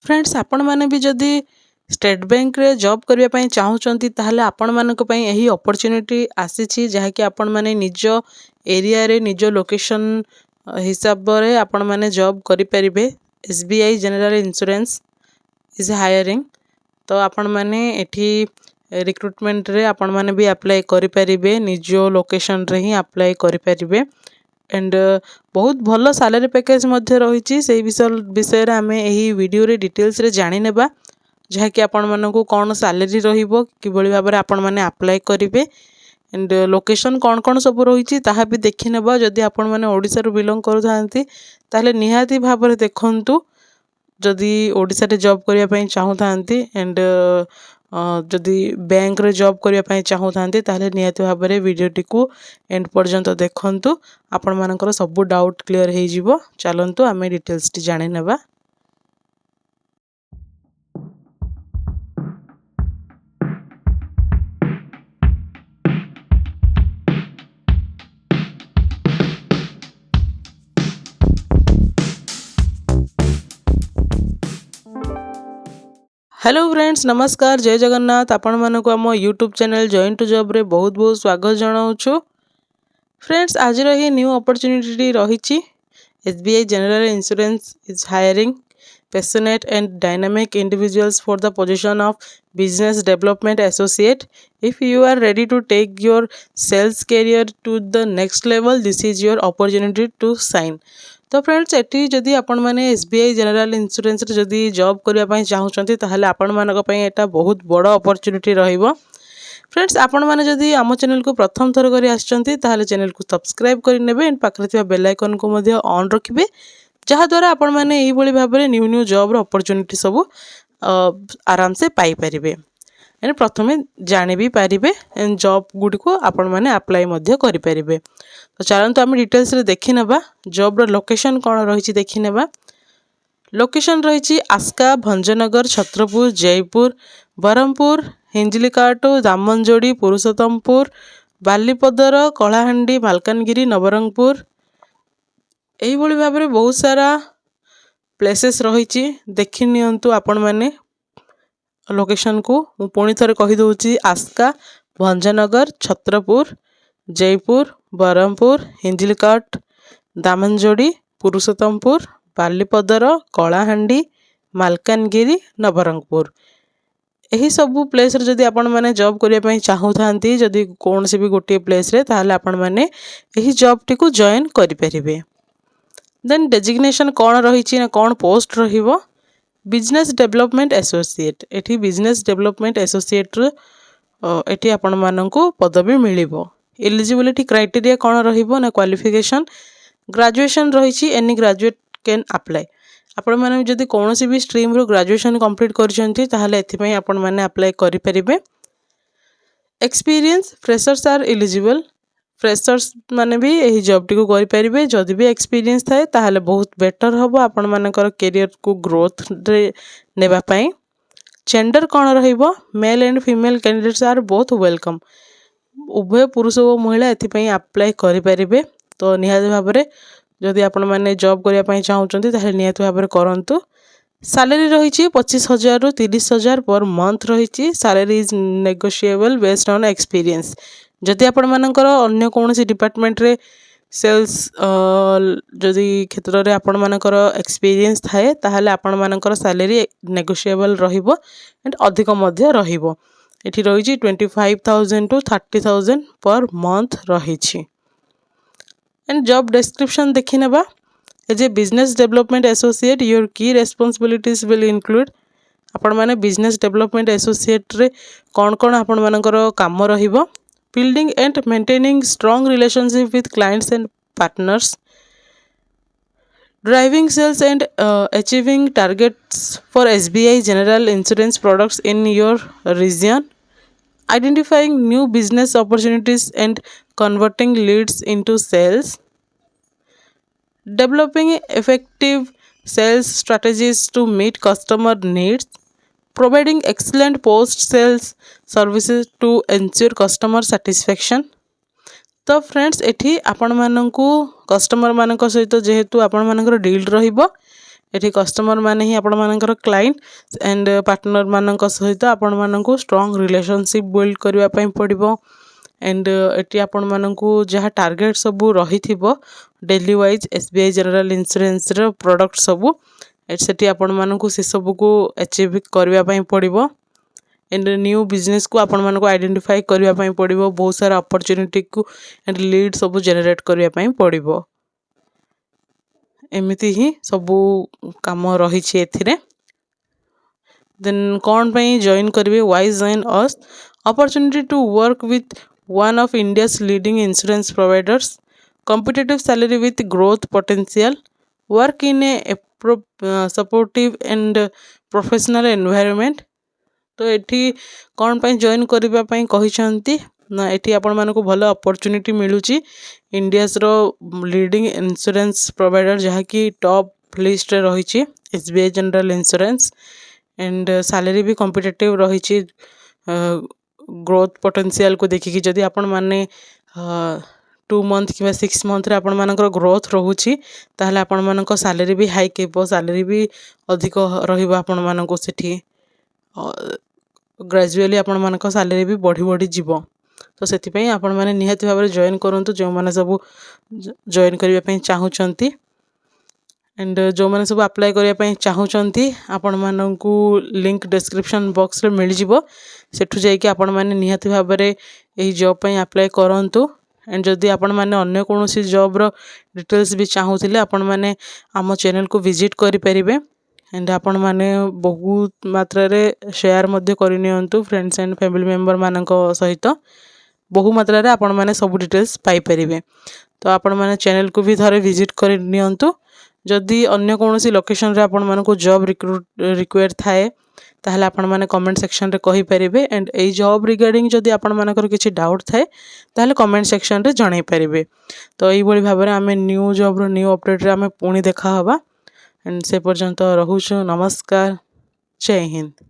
Friends आपण माने भी जदि स्टेट बैंक रे जॉब करबा पई चाहूचंती ताहले आपण मानक पई एही अपॉर्चुनिटी आसीछि जहाकि आपण माने निज एरिया रे निज लोकेशन हिसाब रे आपण माने जॉब करि परिबे। SBI general insurance is hiring तो आपण माने एठी रिक्रुटमेंट रे आपण माने भी अप्लाई करि परिबे निज लोकेशन रे ही अप्लाई करि परिबे एंड बहुत भल सैलरी पैकेज मध्य रही से विषय रे आमे एही वीडियो रे डिटेल्स रे जानि नेबा जहाँकि आपण मानकु कौन सैलरी रहिबो किभଳି भाबरे आपण माने अप्लाई करिवे एंड लोकेशन कौन कौन सब रही ताहा भी देखि नेबा। जदि आपण माने ओडिसा रो बिलोंग करूथांती ताहले निहाती भाबरे देखंतु जदि ओडिसा रे जॉब करिया पई चाहूथांती एंड जदि बैंक रे जॉब करिया पई चाहूथांती ताहले निहाती भाबरे वीडियोटी को एंड पर्यंत देखंतु आपण मानकर सब डाउट क्लियर हे जिवो। चलंतु आमे डिटेल्स टी जानि नेबा। हेलो फ्रेंड्स नमस्कार जय जगन्नाथ आपण मानक आम YouTube channel join to job रे बहुत बहुत स्वागत जनाऊँ। फ्रेंड्स आज ही न्यू अपॉर्चुनिटी रही SBI general insurance is hiring passionate and dynamic individuals for the position of business development associate. If you are ready to take your sales career to the next level this is your opportunity to shine. तो friends एटी जदि आपण माने SBI general insurance रे जदि job करिया पई चाहूचंती ताहले आपण मानक पई एटा बहुत बड़ अपॉर्चुनिटी रहिबो। फ्रेंड्स आपण माने जदि आम चैनल को प्रथम थर करी आछंती ताहले चैनल को सब्सक्राइब करि नेबे एंड पाखरे थिबा बेल आइकन को मध्य ऑन रखिबे जहा द्वारा आपण माने एही भली भाबरे न्यू न्यू जॉब रो अपॉर्चुनिटी सब आराम से पाई परिबे एंड प्रथमे जानि भी पारिबे एंड जॉब गुडी को आपण माने अप्लाई मध्य करि परिबे। तो चलंतु आमे डिटेल्स रे देखि नेबा जॉब रो लोकेशन कोन रहिछि देखि नेबा। लोकेशन रहिछि आस्का भंजनगर छत्रपुर जयपुर बरहमपुर हिंजलिकाटो दामनजोड़ी पुरुषोत्तमपुर बालीपदर कलाहांडी मालकानगिरी नवरंगपुर एही भली भाबरे बहुत सारा प्लेसेस रहिछि देखि नियंतु आपण माने लोकेशन को मु पुणी थरे कहि दउछि आस्का भंजनगर छत्रपुर जयपुर बरहमपुर हिंजलिकाट दामनजोड़ी पुरुषोत्तमपुर बालीपदर कलाहांडी मालकानगिरी नवरंगपुर एही सबु प्लेस रे जदि आपण माने जॉब करिया पई चाहूथांती जदि कोनसे भी गोटे प्लेस रे ताहले आपण माने एही जॉब टी को जॉइन करि परिबे। देन डेजिग्नेशन कौन रही ना कौन पोस्ट रहिबो बिजनेस डेवलपमेंट एसोसिएट एठी बिजनेस डेवलपमेंट एसोसिएट एठी आपण माननकु पदवी मिलिबो। एलिजिबिलिटी क्राइटेरिया कौन रहिबो ना क्वालिफिकेशन ग्रेजुएशन रही एनी ग्रेजुएट कैन अप्लाई आपण माने जदि कोनोसी भी स्ट्रीम रो ग्रेजुएशन कंप्लीट करछंती ताहले एथि पई आपण माने अप्लाई करि परिबे। Experience freshers are eligible freshers माने भी यही जॉब टी को करि परिबे जदि भी एक्सपीरियंस थाए ताहले बहुत बेटर हबो आपण मानकर करियर को ग्रोथ रे नेबा पई। जेंडर कौन रहिबो male and female candidates are both welcome उभय पुरुष और महिला एथि अप्लाई करि परिबे। तो निहाती भाबरे जदि आपण माने जॉब करिया पई चाहउचंती ताहले निहाती भाबरे करंतु। सैलरी रही 25,000 रु 30,000 पर मंथ रही। Salary is negotiable based on experience जदि आपण मानकर अन्य कोनोसी डिपार्टमेंट रे सेल्स जदि क्षेत्र रे आपण मानकर एक्सपीरियंस थाए ताहले आपण मानकर सैलरी नेगोशिएबल रहिबो एंड अधिक मध्य रहिबो। एठी रही 25,000 टू 30,000 पर मंथ रही। एंड जॉब डिस्क्रिप्शन देखि नेबा as a business development associate your की रेस्पॉन्सिबिलिटीज विल इंक्लूड आपण माने बिजनेस डेवलपमेंट एसोसिएट रे कौन कौन आपण मानकर काम रहिबो building and maintaining strong relationship with clients and partners driving sales and achieving targets for SBI general insurance products in your region identifying new business opportunities and converting leads into sales developing effective sales strategies to meet customer needs providing excellent post sales services to ensure customer satisfaction। तो friends एठी आपण माननकु customer मानक सहित जेहेतु आपण मानकर deal रहिबो एठी कस्टमर माने ही आपण मानकर क्लाइंट एंड पार्टनर मानक सहित आपण मानकु स्ट्रांग रिलेशनशिप बिल्ड करबा पई पड़िबो। एंड एटी आपण मानकु जहा टार्गेट सबु रहिथिबो daily wise SBI general insurance रो प्रोडक्ट सबु सेठी आपण मानकु से सबु को अचीव करबा पई पड़िबो। एंड न्यू बिजनेस को आपण मानकु आइडेंटिफाई करबा पई पड़िबो। बहुत सारा अपॉर्चुनिटी को एंड लीड सबु जनरेट करबा पई पड़िबो। एमिति ही सबु काम रही एथिरे। देन कौन पे जॉइन करेंगे why join us opportunity to work with one of India's leading insurance providers competitive salary with growth potential work in a supportive and professional environment. तो एठी कौन पे जॉइन करबा पई कहिसंती ना एठी आपण मानको भलो अपॉर्चुनिटी मिलुची इंडियाज रो लीडिंग इंश्योरेंस प्रोवाइडर जहा कि टॉप लिस्ट रे रहिची SBI general insurance. And salary भी कॉम्पिटिटिव रहिची ग्रोथ पोटेंशियल को देखिकी जदि आपण माने 2 मंथ कि 6 मंथ रे आपण मानकर ग्रोथ रहुची ताहले आपण मानकर सैलरी भी हाइक हेबो सैलरी भी अधिक रहिबो आपण मानको सेठी ग्रेजुअली आपण मानकर सैलरी भी बढ़ी बढ़ी जीवो। तो सेति पई आपण माने निहाती भाबरे जॉइन करंतु जो माने सब जॉइन करिया पई चाहुचंती। एंड जो माने सब अप्लाई करिया पई चाहुचंती आपण मानकु लिंक डिस्क्रिप्शन बॉक्स रे मिल जिवो सेठु जाई कि आपण माने निहाती भाबरे एही जॉब पई अप्लाई करंतु। एंड जदि आपण माने अन्य कोनोसी जॉब रो डिटेल्स भी चाहुथिले आपण माने आम चैनल को विजिट करि परिबे। एंड आपण माने बहुत मात्रा रे शेयर मध्ये करि नियंतु फ्रेंड्स एंड फैमिली मेंबर मानक सहित बहु मात्रा रे आपण माने सब डिटेल्स पाई परिबे। तो आपण माने चैनल को भी थरे विजिट करि नियंतु। जदि अन्य कोनोसी लोकेशन रे आपण मानको जॉब रिक्वायर थाए ताहले आपण माने कमेंट सेक्शन रे कहि परिबे। एंड एई जॉब रिगार्डिंग जदि आपण मानकर किछि डाउट थाए ताहले कमेंट सेक्शन रे जणाई परिबे। तो एई भली भाबरे आमे न्यू जॉब रो न्यू अपडेट रे आमे पुणी देखा हबा। एंड से पर्यंत रहुछु नमस्कार जय हिंद।